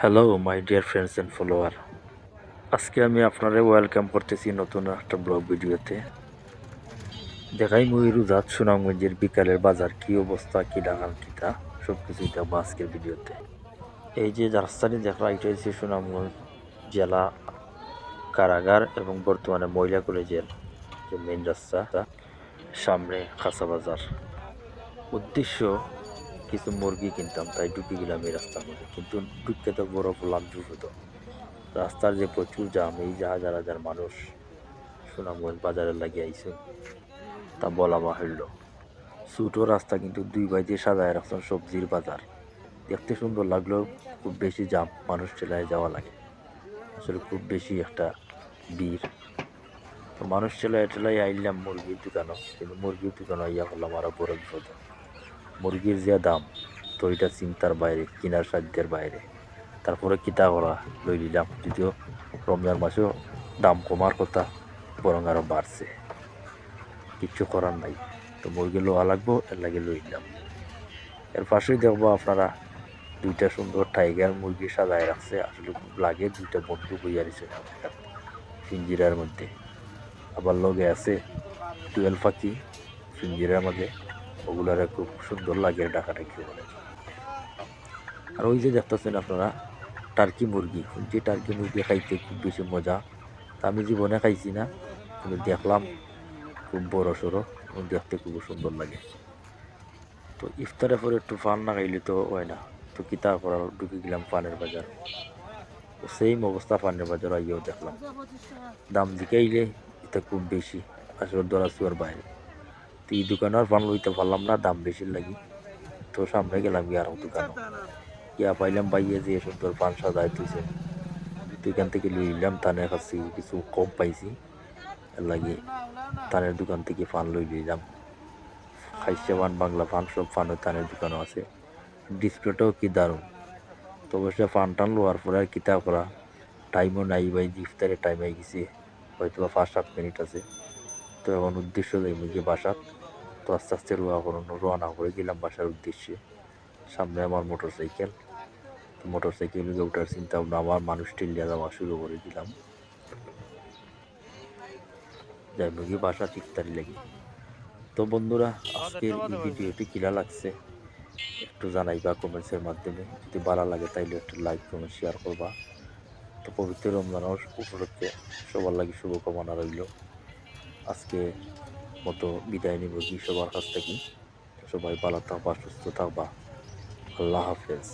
Hello my dear friends and follower. আজকে আমি আপনারে ওয়েলকাম করতেছি নতুন একটা ব্লগ ভিডিওতে। দেখাই ময়ূরুজাত সুনামগঞ্জের বিকালের বাজার কি অবস্থা, কি ডাঙান কিতা সব কিছুই দেখবো আজকের ভিডিওতে। এই যে রাস্তাটি দেখা, এটা হচ্ছে সুনামগঞ্জ জেলা কারাগার এবং বর্তমানে মহিলা কলেজের যে মেইন রাস্তা, সামনে খাসা বাজার। উদ্দেশ্য কিছু মুরগি কিনতাম, তাই ঢুকে গেলাম এই রাস্তার মধ্যে, কিন্তু ঢুকতে তো বড় বললাম দ্রুত। রাস্তার যে প্রচুর জাম, এই যে হাজার হাজার মানুষ সুনামগঞ্জ বাজারে লাগিয়ে আইছে তা বলা বাহুল্য। ছোটো রাস্তা কিন্তু দুই বাই দিয়ে সাজায় রাখছেন সবজির বাজার। দেখতে সুন্দর লাগলেও খুব বেশি জাম, মানুষ ঠেলায় যাওয়া লাগে। আসলে খুব বেশি একটা ভিড়, তো মানুষ ঠেলায় আইলাম মুরগির দোকানও, কিন্তু মুরগির দোকানে আইয়া করলাম আরো বড় বিপদ। মুরগির যে দাম, তো এটা চিন্তার বাইরে, কিনার সাধ্যের বাইরে। তারপরে কিতা করা লই নিলাম, যদিও রমজান মাসেও দাম কমার কথা, বরং আরও বাড়ছে। কিচ্ছু করার নাই, তো মুরগি লোয়া লাগবো, এর লাগে লই নিলাম। এর পাশেই দেখবো আপনারা দুইটা সুন্দর টাইগার মুরগি সাজায় রাখছে। আসলে খুব লাগে, দুইটা বন্ধু বইয়া রয়েছে পিঞ্জিরার মধ্যে। আবার লগে আছে 12 পাখি পিঞ্জিরার মধ্যে, ওগুলারে খুব সুন্দর লাগে ডাকাডাকি করে। আর ওই যে দেখতেছেন আপনারা টার্কি মুরগি, যে টার্কি মুরগি খাইতে খুব বেশি মজা। তা আমি জীবনে খাইছি না, কিন্তু দেখলাম খুব বড় সড়ো এবং দেখতে খুব সুন্দর লাগে। তো ইফতারের পরে একটু পান না খাইলে তো হয় না, তো কিতা করার, ঢুকে গেলাম পানের বাজার। তো সেম অবস্থা, পানের বাজার আইয়াও দেখলাম দাম জিকাইলে এটা খুব বেশি, আসলে দরা চুয়ার বাইরে। তো এই দোকানে আর পান লইতে পারলাম না, দাম বেশি লাগি। তো সামনে গেলাম গিয়ে আরো দোকানও ইয়া পাইলাম, বাইয়ে যে সুন্দর পান সাজায় তুইছে, তো এখান থেকে লই নিলাম। তানের কাছে কিছু কম পাইছি, এর লাগে তানের দোকান থেকে পান লই নিলাম। খাইছে পান, বাংলা পান, সব পানও তানের দোকানও আছে। ডিসপ্লেটাও কি দারুণ। তো অবশ্যই পান টান লোয়ার পরে আর কিতা করা, টাইমও নাই ভাই, ইফতারের টাইম হয়ে গেছে, হয়তো বা 5-7 মিনিট আছে। তো এখন উদ্দেশ্য যাই মুরগি বাসাত। তো আস্তে আস্তে রোয়ানা করে গেলাম বাসার উদ্দেশ্যে। সামনে আমার মোটর সাইকেল, তো মোটর সাইকেলে ওঠার চিন্তা ভাবনা আমার, মানুষ টেলিয়া যাওয়া শুরু করে দিলাম। যাই মুরগি বাসা ইফতারি লাগি। তো বন্ধুরা, আজকের এই ভিডিওটি কিরা লাগছে একটু জানাইবা কমেন্টসের মাধ্যমে। যদি ভালো লাগে তাইলে একটু লাইক কমেন্ট শেয়ার করবা। তো পবিত্র রমজান উপলক্ষে সবার লাগে শুভকামনা রইল। আজকে মতো বিদায় নিব কি সবার কাছ থেকে। সবাই ভালো থাকবা, সুস্থ থাকবা। আল্লাহ হাফেজ।